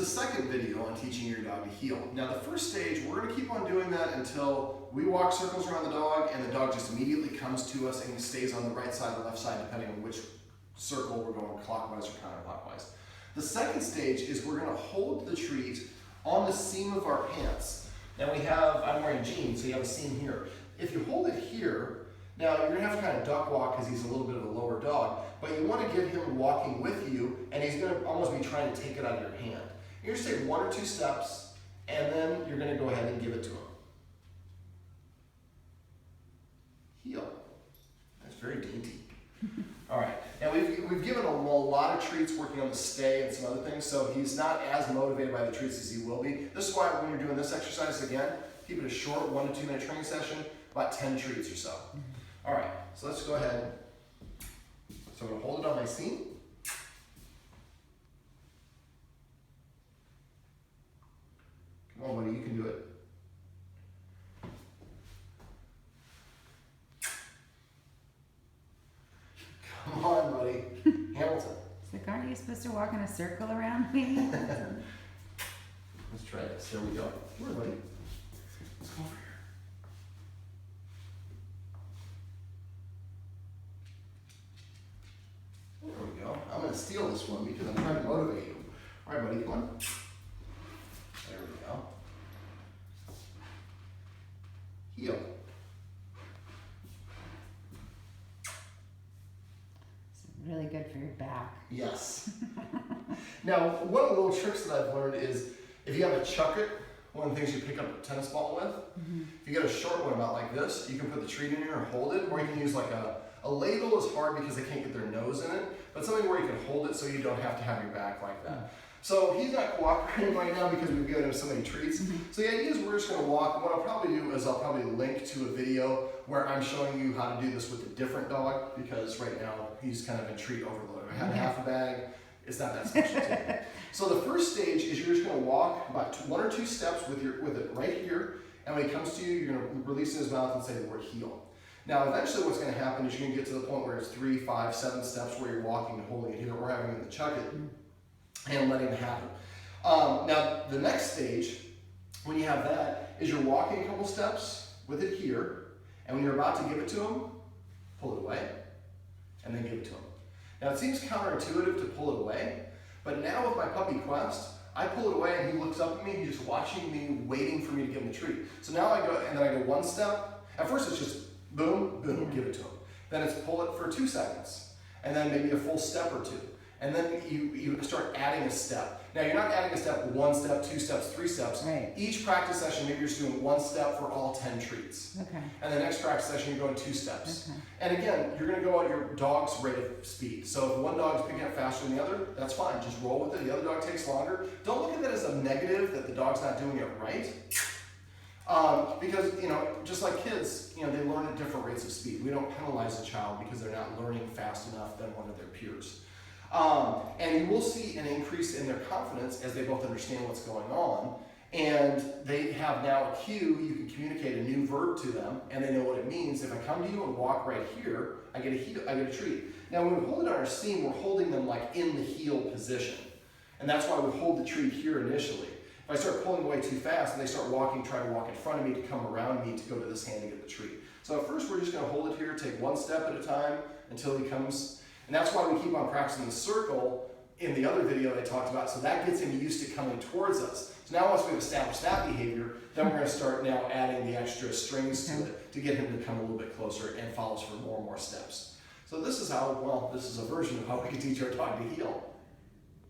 the second video on teaching your dog to heel. Now the first stage, we're going to keep on doing that until we walk circles around the dog and the dog just immediately comes to us and stays on the right side or left side depending on which circle we're going, clockwise or counterclockwise. The second stage is we're going to hold the treat on the seam of our pants. Now I'm wearing jeans, so you have a seam here. If you hold it here, now you're going to have to kind of duck walk because he's a little bit of a lower dog, but you want to get him walking with you and he's going to almost be trying to take it out of your hand. You're going to take 1 or 2 steps and then you're going to go ahead and give it to him. Heel. That's very dainty. All right, now we've given him a lot of treats working on the stay and some other things, so he's not as motivated by the treats as he will be. This is why when you're doing this exercise, again, keep it a short 1 to 2 minute training session, about 10 treats or so. All right, so let's go ahead. So I'm going to hold it on my seam. Come on, buddy, you can do it. Come on, buddy. Hamilton. It's like, aren't you supposed to walk in a circle around me? Let's try this. There we go. Come on, buddy. Let's go over here. There we go. I'm going to steal this one because I'm trying to motivate you. All right, buddy, come on. There we go. Heel. Really good for your back. Yes. Now, one of the little tricks that I've learned is if you have a chuck it, one of the things you pick up a tennis ball with, if you get a short one about like this, you can put the treat in here and hold it, or you can use like a ladle is hard because they can't get their nose in it, but something where you can hold it so you don't have to have your back like that. So he's not cooperating right now because we've given him so many treats. So the idea is we're just going to walk. What I'll probably do is I'll probably link to a video where I'm showing you how to do this with a different dog because right now he's kind of in treat overload. I had half a bag. It's not that special to me. So the first stage is you're just going to walk about 1 or 2 steps with it right here. And when he comes to you, you're going to release in his mouth and say the word heel. Now, eventually what's going to happen is you're going to get to the point where it's 3, 5, 7 steps where you're walking and holding it here or having him to chuck it and letting it happen. Now, the next stage, when you have that, is you're walking a couple steps with it here, and when you're about to give it to him, pull it away, and then give it to him. Now, it seems counterintuitive to pull it away, but now with my puppy Quest, I pull it away and he looks up at me, he's just watching me, waiting for me to give him a treat. So now I go, and then I go 1 step. At first it's just boom, boom, give it to him. Then it's pull it for 2 seconds, and then maybe a full step or 2. And then you start adding a step. Now you're not adding a step, 1 step, 2 steps, 3 steps. Right. Each practice session, maybe you're just doing 1 step for all 10 treats. Okay. And the next practice session, you're going 2 steps. Okay. And again, you're gonna go at your dog's rate of speed. So if one dog's picking up faster than the other, that's fine, just roll with it. The other dog takes longer. Don't look at that as a negative that the dog's not doing it right. Because, just like kids, they learn at different rates of speed. We don't penalize a child because they're not learning fast enough than one of their peers. And you will see an increase in their confidence as they both understand what's going on. And they have now a cue, you can communicate a new verb to them, and they know what it means. If I come to you and walk right here, I get a treat. Now when we hold it on our seam, we're holding them like in the heel position. And that's why we hold the treat here initially. If I start pulling away too fast and they start trying to walk in front of me to come around me to go to this hand and get the treat. So at first we're just gonna hold it here, take 1 step at a time until he comes. And that's why we keep on practicing the circle in the other video I talked about, so that gets him used to coming towards us. So now once we've established that behavior, then we're going to start now adding the extra strings to it to get him to come a little bit closer and follows for more and more steps. So this is how, this is a version of how we can teach our dog to heel.